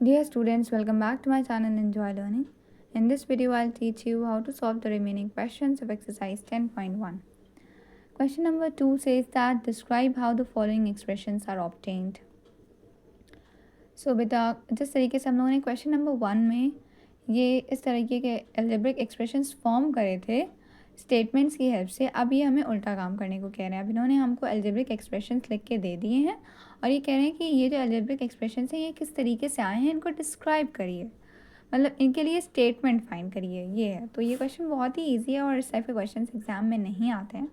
Dear students, welcome back to my channel Enjoy Learning. In this video, I'll teach you how to solve the remaining questions of exercise 10.1. Question number 2 says that describe how the following expressions are obtained. So बेटा जिस तरीके से हम लोगों ने question number 1 में ये इस तरीके के एल्जेब्रिक एक्सप्रेशंस फॉर्म करे थे स्टेटमेंट्स की हेल्प से, अब ये हमें उल्टा काम करने को कह रहे हैं। अब इन्होंने हमको एल्जेब्रिक एक्सप्रेशंस लिख के दे दिए हैं और ये कह रहे हैं कि ये जो एल्जेब्रिक एक्सप्रेशंस हैं ये किस तरीके से आए हैं, इनको डिस्क्राइब करिए, मतलब इनके लिए स्टेटमेंट फाइंड करिए। ये है, तो ये क्वेश्चन बहुत ही ईजी है और इस टाइप के क्वेश्चन एग्जाम में नहीं आते हैं,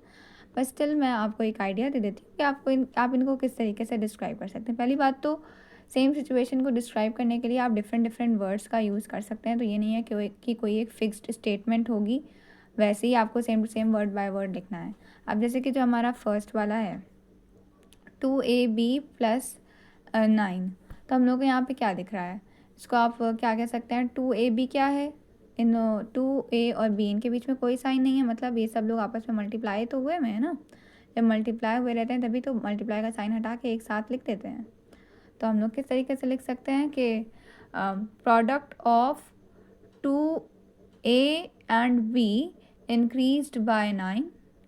बट स्टिल मैं आपको एक आइडिया दे देती हूँ कि आप इनको किस तरीके से डिस्क्राइब कर सकते हैं। पहली बात तो सेम सिचुएशन को डिस्क्राइब करने के लिए आप डिफरेंट वर्ड्स का यूज़ कर सकते हैं। तो ये नहीं है कि कोई एक फिक्स्ड स्टेटमेंट होगी, वैसे ही आपको same to same word by word लिखना है। अब जैसे कि जो हमारा फर्स्ट वाला है 2ab + 9, तो हम लोग को यहाँ पे क्या दिख रहा है, इसको आप क्या कह सकते हैं, 2ab क्या है, इन 2a और b इनके बीच में कोई साइन नहीं है, मतलब ये सब लोग आपस में मल्टीप्लाई तो हुए में है ना। जब मल्टीप्लाई हुए रहते हैं तभी तो मल्टीप्लाई का साइन हटा के एक साथ लिख देते हैं। तो हम लोग किस तरीके से लिख सकते हैं कि product of 2a and b increased by 9,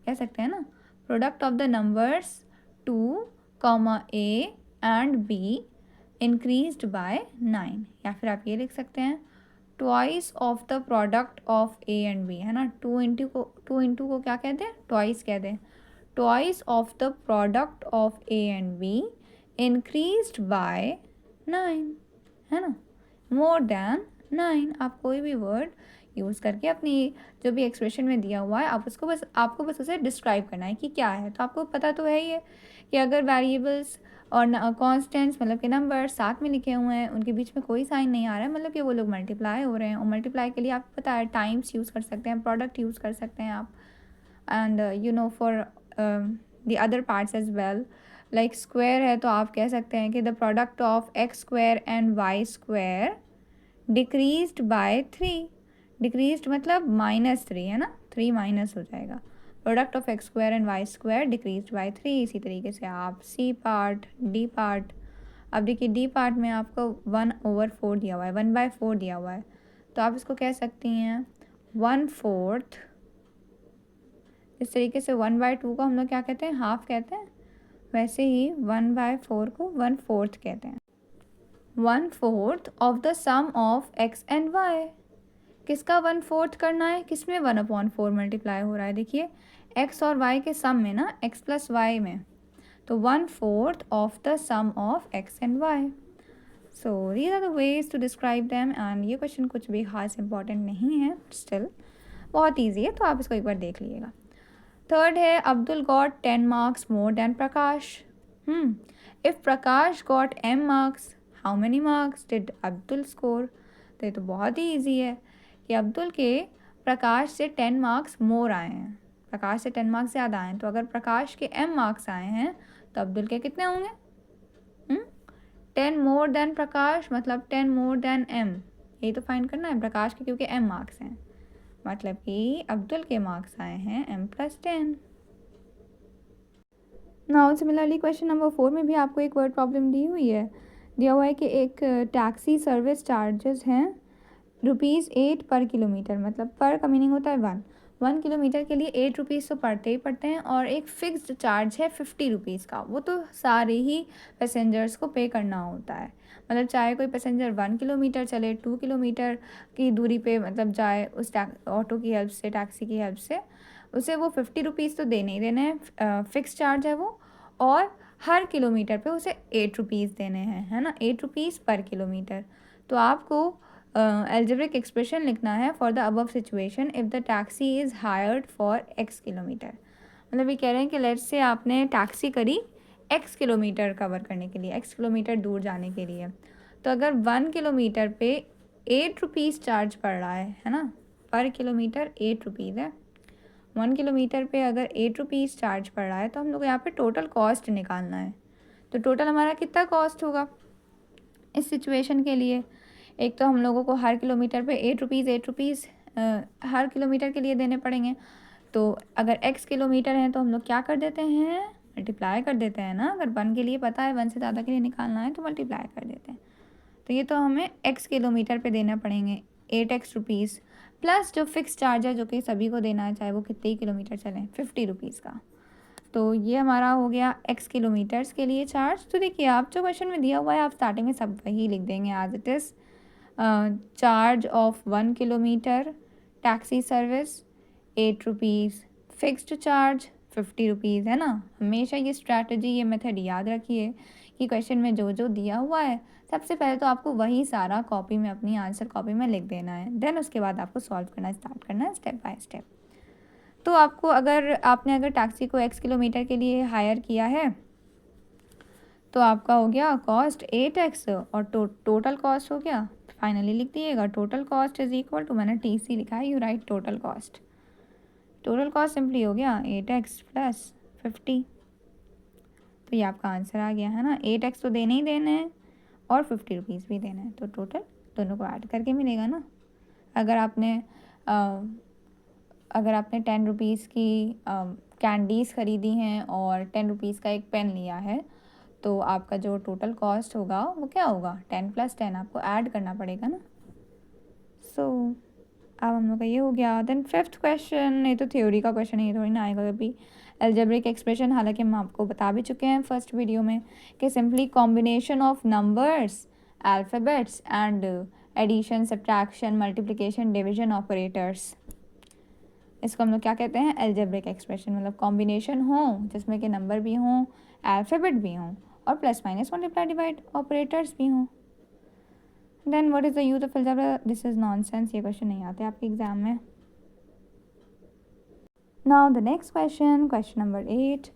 कह सकते हैं ना। Product of the numbers 2, a and b increased by 9, या फिर आप ये लिख सकते हैं twice of the product of a and b, है ना। 2 इंटू को क्या कहते हैं, ट्वाइस कहते हैं। Twice of the product of a and b increased by 9, है ना। मोर देन 9, आप कोई भी वर्ड यूज़ करके अपनी जो भी एक्सप्रेशन में दिया हुआ है आपको बस उसे डिस्क्राइब करना है कि क्या है। तो आपको पता तो है ही है कि अगर वेरिएबल्स और कॉन्स्टेंट्स मतलब कि नंबर साथ में लिखे हुए हैं, उनके बीच में कोई साइन नहीं आ रहा है, मतलब कि वो लोग मल्टीप्लाई हो रहे हैं। और मल्टीप्लाई के लिए आपको पता है टाइम्स यूज़ कर सकते हैं, प्रोडक्ट यूज़ कर सकते हैं आप, and you know for the other parts as well. Like square है तो आप कह सकते हैं कि the product of x² and y² decreased by 3। Decreased मतलब -3, है ना, 3 माइनस हो जाएगा। Product of x² and y² decreased by 3। इसी तरीके से आप सी पार्ट, डी पार्ट, अब देखिए डी पार्ट में आपको 1/4 दिया हुआ है, 1/4 दिया हुआ है, तो आप इसको कह सकती हैं 1/4। इस तरीके से 1/2 को हम लोग क्या कहते हैं, हाफ कहते हैं, वैसे ही 1/4 को 1/4 कहते हैं। 1/4 of the sum of x and y, किसका 1/4 करना है, किसमें 1/4 मल्टीप्लाई हो रहा है, देखिए x और y के सम में ना, x + y में, तो 1/4 of the sum of x and y। So these are the ways to describe them. And ये क्वेश्चन कुछ भी खास इंपॉर्टेंट नहीं है, स्टिल बहुत ईजी है, तो आप इसको एक बार देख लीजिएगा। थर्ड है Abdul got 10 marks more than Prakash. If Prakash got m marks, how many marks did Abdul score. तो ये तो बहुत ही ईजी है कि अब्दुल के प्रकाश से 10 मार्क्स मोर आए हैं, प्रकाश से 10 मार्क्स ज़्यादा आए हैं। तो अगर प्रकाश के m मार्क्स आए हैं तो अब्दुल के कितने होंगे, 10 मोर देन प्रकाश, मतलब 10 मोर देन m, यही तो फाइंड करना है। प्रकाश के क्योंकि m मार्क्स हैं, मतलब कि अब्दुल के मार्क्स आए हैं m + 10। Now similarly question number 4 में भी आपको एक वर्ड प्रॉब्लम दी हुई है, दिया हुआ है कि एक टैक्सी सर्विस चार्जेस हैं ₹8 पर किलोमीटर, मतलब पर का मीनिंग होता है 1 किलोमीटर के लिए 8 रुपीज़ तो पड़ते ही पड़ते हैं, और एक फ़िक्स्ड चार्ज है 50 रुपीज़ का, वो तो सारे ही पैसेंजर्स को पे करना होता है। मतलब चाहे कोई पैसेंजर 1 किलोमीटर चले, 2 किलोमीटर की दूरी पे मतलब जाए उस ऑटो की हेल्प से, टैक्सी की हेल्प से, उसे वो 50 रुपीज़ तो देने ही देने हैं, फ़िक्स चार्ज है वो, और हर किलोमीटर पे उसे 8 रुपीज़ देने हैं, है ना, 8 रुपीज़ पर किलोमीटर। तो आपको एल्जेब्रिक एक्सप्रेशन लिखना है for the above situation if the taxi is hired for x kilometre. मतलब ये कह रहे हैं कि लेट्स से आपने टैक्सी करी x किलोमीटर कवर करने के लिए, x किलोमीटर दूर जाने के लिए, तो अगर 1 किलोमीटर पे 8 रुपीज़ चार्ज पड़ रहा है ना, पर किलोमीटर 8 रुपीज़ है, 1 किलोमीटर पे अगर 8 रुपीज़ चार्ज पड़ रहा है, तो हम लोग यहाँ पे टोटल कॉस्ट निकालना है। तो टोटल हमारा कितना कॉस्ट होगा इस सिचुएशन के लिए। एक तो हम लोगों को हर किलोमीटर पे 8 रुपीज़ हर किलोमीटर के लिए देने पड़ेंगे। तो अगर x किलोमीटर है तो हम लोग क्या कर देते हैं, मल्टीप्लाई कर देते हैं ना, अगर 1 के लिए पता है 1 से ज़्यादा के लिए निकालना है तो मल्टीप्लाई कर देते हैं। तो ये तो हमें x किलोमीटर पे देना पड़ेंगे 8x रुपीज़, प्लस जो फिक्स चार्ज है जो कि सभी को देना है, चाहे वो कितने ही किलोमीटर चलें, 50 रुपीज़ का। तो ये हमारा हो गया x किलोमीटर्स के लिए चार्ज। तो देखिए आप जो क्वेश्चन में दिया हुआ है आप स्टार्टिंग में सब वही लिख देंगे as it is. Charge of 1 kilometre taxi service 8 rupees, fixed charge 50 rupees, है ना। हमेशा ये स्ट्रैटेजी, ये मेथड याद रखिए कि क्वेश्चन में जो जो दिया हुआ है सबसे पहले तो आपको वही सारा कॉपी में, अपनी आंसर कॉपी में लिख देना है, देन उसके बाद आपको सॉल्व करना स्टार्ट करना है स्टेप बाय स्टेप। तो आपको अगर टैक्सी को x किलोमीटर के लिए हायर किया है तो आपका हो गया कॉस्ट 8x और टोटल कॉस्ट हो गया, फाइनली लिख दिएगा total cost is equal to, मैंने TC लिखा है, you write total cost. Total cost simply हो गया 8x प्लस 50। तो ये आपका आंसर आ गया, है ना। 8x तो देने ही देने हैं और 50 रुपीज़ भी देना है, तो टोटल दोनों को ऐड करके मिलेगा ना। अगर आपने 10 रुपीज़ की कैंडीज़ ख़रीदी हैं और 10 रुपीज़ का एक पेन लिया है तो आपका जो टोटल कॉस्ट होगा वो क्या होगा, 10 + 10 आपको ऐड करना पड़ेगा ना। सो अब हम लोग का ये हो गया। देन 5th क्वेश्चन, ये तो थ्योरी का क्वेश्चन है, ये थोड़ी ना आएगा कभी। अलजेब्रिक एक्सप्रेशन, हालांकि हम आपको बता भी चुके हैं फर्स्ट वीडियो में कि simply combination of numbers, alphabets and addition, subtraction, multiplication, division operators, इसको हम लोग क्या कहते हैं, अलजेब्रिक एक्सप्रेशन। मतलब कॉम्बिनेशन हो जिसमें कि नंबर भी हों, अल्फ़ाबेट भी हों और plus minus multiply divide operators भी हों। Then what is the use of algebra, this is nonsense, ये क्वेश्चन नहीं आते आपके एग्जाम में। Now the next question, question number 8।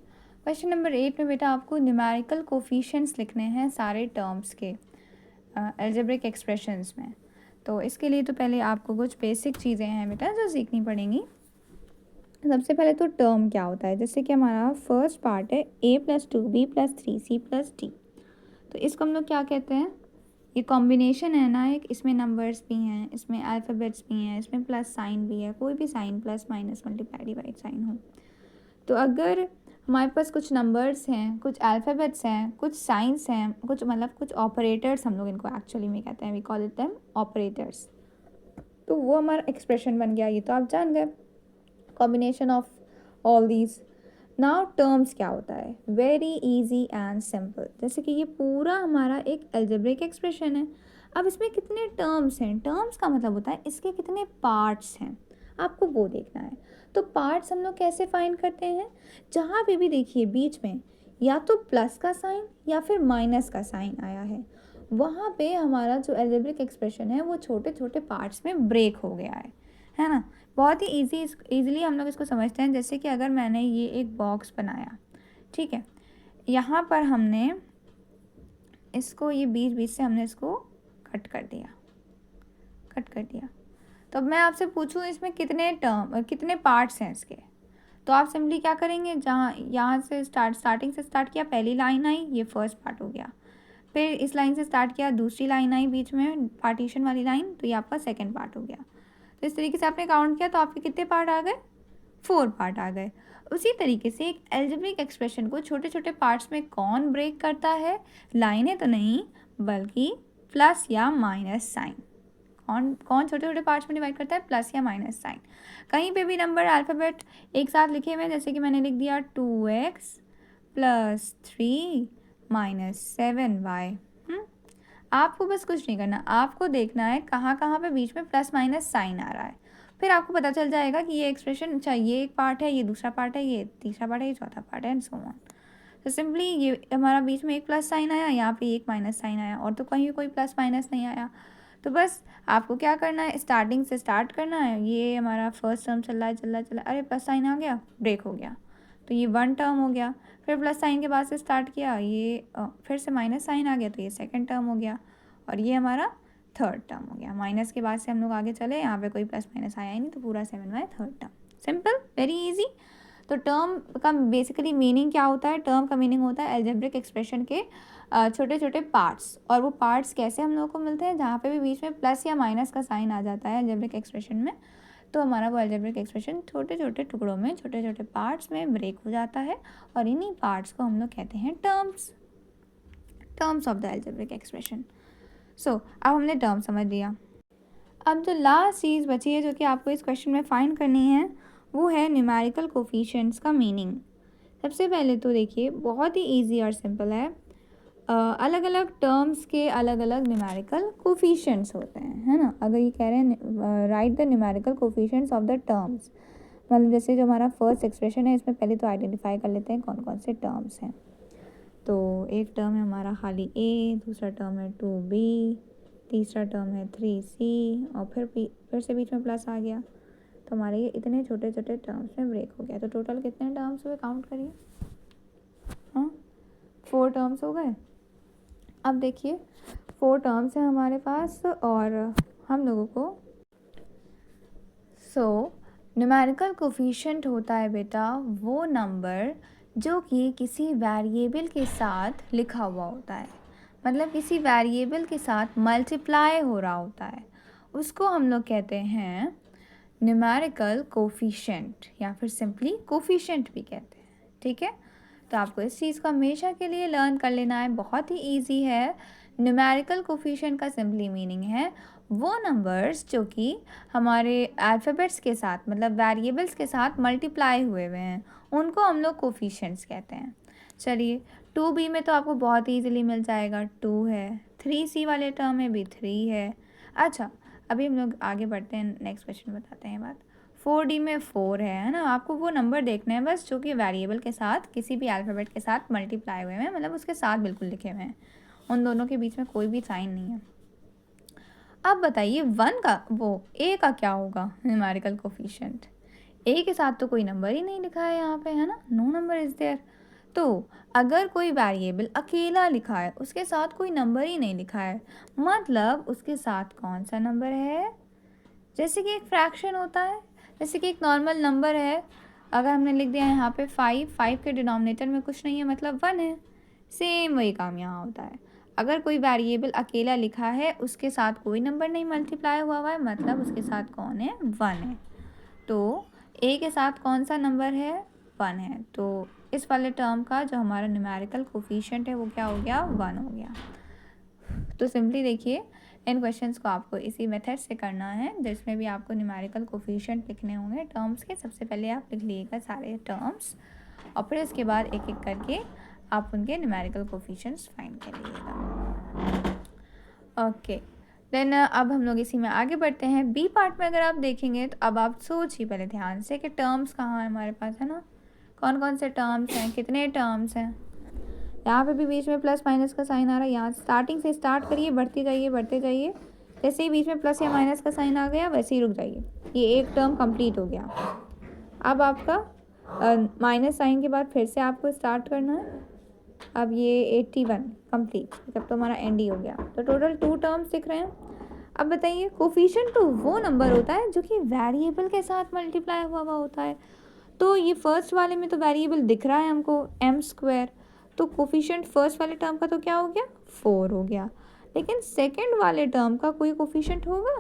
Question number 8 में बेटा आपको न्यूमेरिकल कोफिशिएंट्स लिखने हैं सारे टर्म्स के अलजेब्रिक एक्सप्रेशंस में। तो इसके लिए तो पहले आपको कुछ बेसिक चीज़ें हैं बेटा जो सीखनी पड़ेंगी। सबसे पहले तो टर्म क्या होता है, जैसे कि हमारा फर्स्ट पार्ट है a + 2b + 3c + d। तो इसको हम लोग क्या कहते हैं, ये कॉम्बिनेशन है ना एक, इसमें नंबर्स भी हैं, इसमें अल्फ़ाबेट्स भी हैं, इसमें प्लस साइन भी है, कोई भी sign plus minus multiply divide sign हो। तो अगर हमारे पास कुछ नंबर्स हैं, कुछ अल्फ़ाबेट्स हैं, कुछ साइंस हैं, कुछ ऑपरेटर्स, हम लोग इनको एक्चुअली में कहते हैं, we call it them operators. तो वो हमारा एक्सप्रेशन बन गया, ये तो आप जान गए, combination of all these. Now terms क्या होता है, वेरी इजी एंड सिंपल। जैसे कि ये पूरा हमारा एक अलजेब्रिक एक्सप्रेशन है। अब इसमें कितने टर्म्स हैं, टर्म्स का मतलब होता है इसके कितने पार्ट्स हैं, आपको वो देखना है। तो पार्ट्स हम लोग कैसे फाइंड करते हैं, जहाँ पे भी देखिए बीच में या तो प्लस का साइन या फिर माइनस का साइन आया है, वहाँ पे हमारा जो अलजेब्रिक एक्सप्रेशन है वो छोटे छोटे पार्ट्स में ब्रेक हो गया है ना। बहुत ही ईज़िली हम लोग इसको समझते हैं। जैसे कि अगर मैंने ये एक बॉक्स बनाया, ठीक है, यहाँ पर हमने इसको, ये बीच बीच से हमने इसको कट कर दिया। तो अब मैं आपसे पूछूं इसमें कितने पार्ट्स हैं इसके, तो आप सिंपली क्या करेंगे, जहाँ यहाँ से स्टार्टिंग से स्टार्ट किया, पहली लाइन आई, ये फर्स्ट पार्ट हो गया। फिर इस लाइन से स्टार्ट किया, दूसरी लाइन आई बीच में पार्टीशन वाली लाइन, तो ये आपका सेकेंड पार्ट हो गया। तो इस तरीके से आपने काउंट किया तो आपके कितने पार्ट आ गए, 4 पार्ट आ गए। उसी तरीके से एक अलजेब्रिक एक्सप्रेशन को छोटे छोटे पार्ट्स में कौन ब्रेक करता है, लाइनें तो नहीं बल्कि प्लस या माइनस साइन। कौन छोटे छोटे पार्ट्स में डिवाइड करता है, प्लस या माइनस साइन। कहीं पे भी नंबर अल्फ़ाबेट एक साथ लिखे हुए हैं, जैसे कि मैंने लिख दिया 2x + 3 - 7y। आपको बस कुछ नहीं करना, आपको देखना है कहाँ कहाँ पे बीच में प्लस माइनस साइन आ रहा है, फिर आपको पता चल जाएगा कि ये एक्सप्रेशन, अच्छा ये एक पार्ट है, ये दूसरा पार्ट है, ये तीसरा पार्ट है, ये चौथा पार्ट है, एंड सो ऑन। तो सिंपली ये हमारा बीच में एक प्लस साइन आया, यहाँ पे एक माइनस साइन आया, और तो कहीं कोई प्लस माइनस नहीं आया। तो बस आपको क्या करना है, स्टार्टिंग से स्टार्ट करना है। ये हमारा फर्स्ट टर्म चल रहा है, अरे प्लस साइन आ गया, ब्रेक हो गया, तो ये 1 टर्म हो गया। फिर प्लस साइन के बाद से स्टार्ट किया, ये फिर से माइनस साइन आ गया, तो ये सेकेंड टर्म हो गया, और ये हमारा थर्ड टर्म हो गया। माइनस के बाद से हम लोग आगे चले, यहाँ पे कोई प्लस माइनस आया ही नहीं, तो पूरा 7y third term. Simple, very easy. तो टर्म का बेसिकली मीनिंग क्या होता है, टर्म का मीनिंग होता है अलजेब्रिक एक्सप्रेशन के छोटे छोटे पार्ट्स। और वो पार्ट्स कैसे हम लोगों को मिलते हैं, जहाँ पे भी बीच में प्लस या माइनस का साइन आ जाता है अलजेब्रिक एक्सप्रेशन में, तो हमारा वो अलजेब्रिक एक्सप्रेशन छोटे छोटे टुकड़ों में, छोटे छोटे पार्ट्स में ब्रेक हो जाता है और इन्हीं पार्ट्स को हम लोग कहते हैं terms of the algebraic expression. So अब हमने टर्म समझ लिया। अब जो लास्ट चीज़ बची है जो कि आपको इस क्वेश्चन में फाइंड करनी है वो है न्यूमेरिकल कोफिशिएंट्स का मीनिंग। सबसे पहले तो देखिए बहुत ही इजी और सिंपल है। अलग अलग टर्म्स के अलग अलग न्यूमेरिकल कोफिशिएंट्स होते हैं, है ना। अगर ये कह रहे हैं right the numerical coefficients of the terms, मतलब जैसे जो हमारा फर्स्ट एक्सप्रेशन है इसमें पहले तो आइडेंटिफाई कर लेते हैं कौन कौन से टर्म्स हैं। तो एक टर्म है हमारा खाली a, दूसरा टर्म है 2b, तीसरा टर्म है 3c और फिर से बीच में प्लस आ गया। तो हमारे ये इतने छोटे छोटे टर्म्स में ब्रेक हो गया। तो टोटल कितने टर्म्स हुए काउंट करिए। हाँ, 4 टर्म्स हो गए। अब देखिए 4 टर्म्स हैं हमारे पास और हम लोगों को न्यूमेरिकल कोफिशिएंट होता है बेटा वो नंबर जो कि किसी वेरिएबल के साथ लिखा हुआ होता है, मतलब किसी वेरिएबल के साथ मल्टीप्लाई हो रहा होता है, उसको हम लोग कहते हैं न्यूमेरिकल कोफिशिएंट या फिर सिंपली कोफिशिएंट भी कहते हैं। ठीक है, तो आपको इस चीज़ को हमेशा के लिए लर्न कर लेना है, बहुत ही ईजी है। न्यूमेरिकल कोफिशिएंट का सिंपली मीनिंग है वो नंबर्स जो कि हमारे अल्फ़ाबेट्स के साथ मतलब वेरिएबल्स के साथ मल्टीप्लाई हुए हैं, उनको हम लोग कोफिशिएंट्स कहते हैं। चलिए 2b में तो आपको बहुत ईजिली मिल जाएगा, 2 है। 3c वाले टर्म में भी 3 है। अच्छा, अभी हम लोग आगे बढ़ते हैं, नेक्स्ट क्वेश्चन बताते हैं बात। 4d में 4 है ना। आपको वो नंबर देखना है बस जो कि वेरिएबल के साथ किसी भी अल्फ़ाबेट के साथ मल्टीप्लाई हुए हैं, मतलब उसके साथ बिल्कुल लिखे हुए हैं, उन दोनों के बीच में कोई भी साइन नहीं है। अब बताइए 1 का वो a का क्या होगा न्यूमेरिकल कोफिशिएंट। a के साथ तो कोई नंबर ही नहीं लिखा है यहाँ पे, है ना, नो नंबर इज़ देयर। तो अगर कोई वेरिएबल अकेला लिखा है, उसके साथ कोई नंबर ही नहीं लिखा है, मतलब उसके साथ कौन सा नंबर है। जैसे कि एक फ्रैक्शन होता है, जैसे कि एक नॉर्मल नंबर है, अगर हमने लिख दिया है यहाँ पे 5 के डिनोमिनेटर में कुछ नहीं है मतलब 1 है, सेम वही काम यहाँ होता है। अगर कोई वेरिएबल अकेला लिखा है, उसके साथ कोई नंबर नहीं मल्टीप्लाई हुआ है, मतलब उसके साथ कौन है, 1 है। तो a के साथ कौन सा नंबर है, 1 है। तो इस वाले टर्म का जो हमारा न्यूमेरिकल कोफिशिएंट है वो क्या हो गया, 1 हो गया। तो सिंपली देखिए इन क्वेश्चंस को आपको इसी मेथड से करना है, जिसमें भी आपको न्यूमेरिकल कोफिशिएंट लिखने होंगे टर्म्स के। सबसे पहले आप लिख लीजिएगा सारे टर्म्स और फिर इसके बाद एक एक करके आप उनके न्यूमेरिकल कोफिशिएंट्स फाइंड कर लीजिएगा। ओके, देन अब हम लोग इसी में आगे बढ़ते हैं। बी पार्ट में अगर आप देखेंगे तो अब आप सोचिए पहले ध्यान से कि टर्म्स कहाँ है हमारे पास, है ना, कौन कौन से टर्म्स हैं, कितने टर्म्स हैं। यहाँ पे भी बीच में प्लस माइनस का साइन आ रहा है, यहाँ स्टार्टिंग से स्टार्ट करिए, बढ़ते जाइए। जैसे ही बीच में प्लस या माइनस का साइन आ गया वैसे ही रुक जाइए। ये एक टर्म कंप्लीट हो गया। अब आपका माइनस साइन के बाद फिर से आपको स्टार्ट करना है। अब ये 81 कंप्लीट, तब तो हमारा एंड ही हो गया। तो टोटल 2 टर्म्स दिख रहे हैं। अब बताइए कोफिशिएंट तो वो नंबर होता है जो कि वेरिएबल के साथ मल्टीप्लाई हुआ होता है। तो ये फर्स्ट वाले में तो वेरिएबल दिख रहा है हमको m², तो कोफिशिएंट फर्स्ट वाले टर्म का तो क्या हो गया, 4 हो गया। लेकिन सेकंड वाले टर्म का कोई कोफिशिएंट होगा,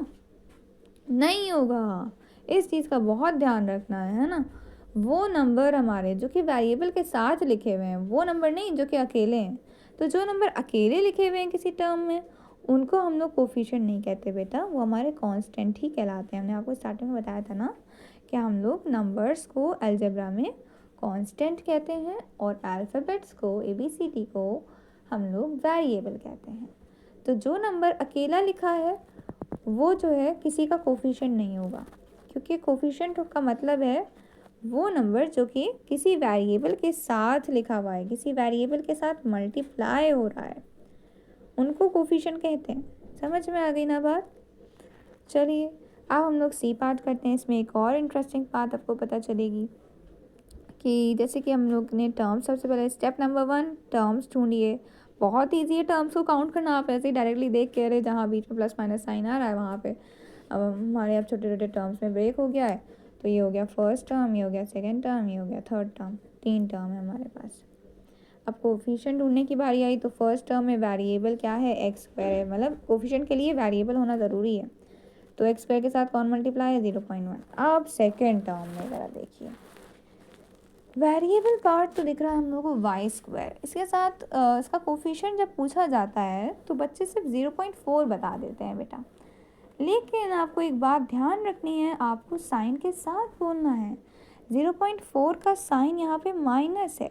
नहीं होगा। इस चीज़ का बहुत ध्यान रखना है ना। वो नंबर हमारे जो कि वेरिएबल के साथ लिखे हुए हैं, वो नंबर नहीं जो कि अकेले हैं। तो जो नंबर अकेले लिखे हुए हैं किसी टर्म में, उनको हम लोग कोफिशिएंट नहीं कहते बेटा, वो हमारे कांस्टेंट ही कहलाते हैं। हमने आपको स्टार्टिंग में बताया था ना कि हम लोग नंबर्स को अलजेब्रा में कांस्टेंट कहते हैं और अल्फ़ाबेट्स को ABCD को हम लोग वेरिएबल कहते हैं। तो जो नंबर अकेला लिखा है वो जो है किसी का कोफिशिएंट नहीं होगा, क्योंकि कोफिशिएंट का मतलब है वो नंबर जो कि किसी वेरिएबल के साथ लिखा हुआ है, किसी वेरिएबल के साथ मल्टीप्लाई हो रहा है, उनको कोफिशिएंट कहते हैं। समझ में आ गई ना बात। चलिए अब हम लोग सी पार्ट करते हैं। इसमें एक और इंटरेस्टिंग बात आपको पता चलेगी कि जैसे कि हम लोग ने टर्म्स, सबसे पहले स्टेप नंबर 1 टर्म्स ढूंढिए। बहुत ईजी है टर्म्स को काउंट करना, आप ऐसे ही डायरेक्टली देख के रहे जहाँ बीच में प्लस माइनस साइन आ रहा है वहाँ पे अब हमारे अब छोटे छोटे टर्म्स में ब्रेक हो गया है। तो ये हो गया फर्स्ट टर्म, ये हो गया सेकेंड टर्म, ये हो गया थर्ड टर्म, 3 टर्म है हमारे पास। अब कोफिशिएंट ढूंढने की बारी आई तो फर्स्ट टर्म में वेरिएबल क्या है, x² है, मतलब कोफिशिएंट के लिए वेरिएबल होना ज़रूरी है। तो एक्स स्क्वायर के साथ कौन मल्टीप्लाई है 0.1। अब सेकेंड टर्म में ज़रा देखिए, वेरिएबल पार्ट तो दिख रहा है हम लोगों को वाई स्क्वायर, इसके साथ इसका कोफिशिएंट जब पूछा जाता है तो बच्चे सिर्फ 0.4 बता देते हैं बेटा। लेकिन आपको एक बात ध्यान रखनी है, आपको साइन के साथ बोलना है। 0.4 का साइन यहाँ पे माइनस है,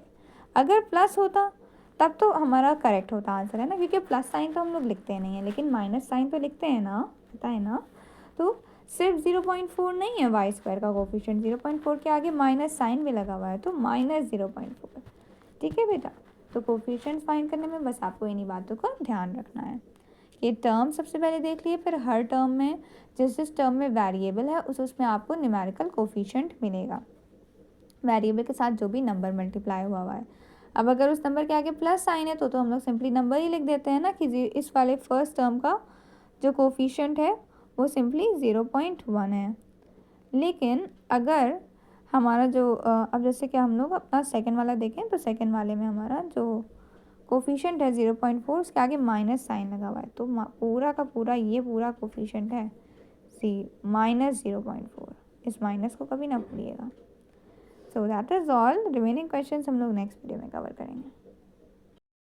अगर प्लस होता तब तो हमारा करेक्ट होता आंसर, है ना, क्योंकि प्लस साइन तो हम लोग लिखते नहीं है लेकिन माइनस साइन तो लिखते हैं ना, पता है ना। तो सिर्फ 0.4 नहीं है वाई स्क्वायर का कोफिशिएंट, 0.4 के आगे माइनस साइन भी लगा हुआ है तो -0.4। ठीक है बेटा, तो कोफिशिएंट फाइंड करने में बस आपको इन्हीं बातों का ध्यान रखना है। ये टर्म सबसे पहले देख लिए, फिर हर टर्म में जिस टर्म में वेरिएबल है उसमें आपको न्यूमेरिकल कोफिशिएंट मिलेगा, वेरिएबल के साथ जो भी नंबर मल्टीप्लाई हुआ है। अब अगर उस नंबर के आगे प्लस साइन है तो हम लोग सिंपली नंबर ही लिख देते हैं ना, कि इस वाले फर्स्ट टर्म का जो कोफिशिएंट है वो सिंपली 0.1 है। लेकिन अगर हमारा जो अब जैसे कि हम लोग अपना सेकंड वाला देखें तो सेकंड वाले में हमारा जो कोफिशिएंट है 0.4, उसके आगे माइनस साइन लगा हुआ है, तो पूरा का पूरा ये पूरा कोफिशिएंट है -0.4। इस माइनस को कभी ना भूलिएगा। So that is all, remaining questions हम लोग नेक्स्ट वीडियो में कवर करेंगे।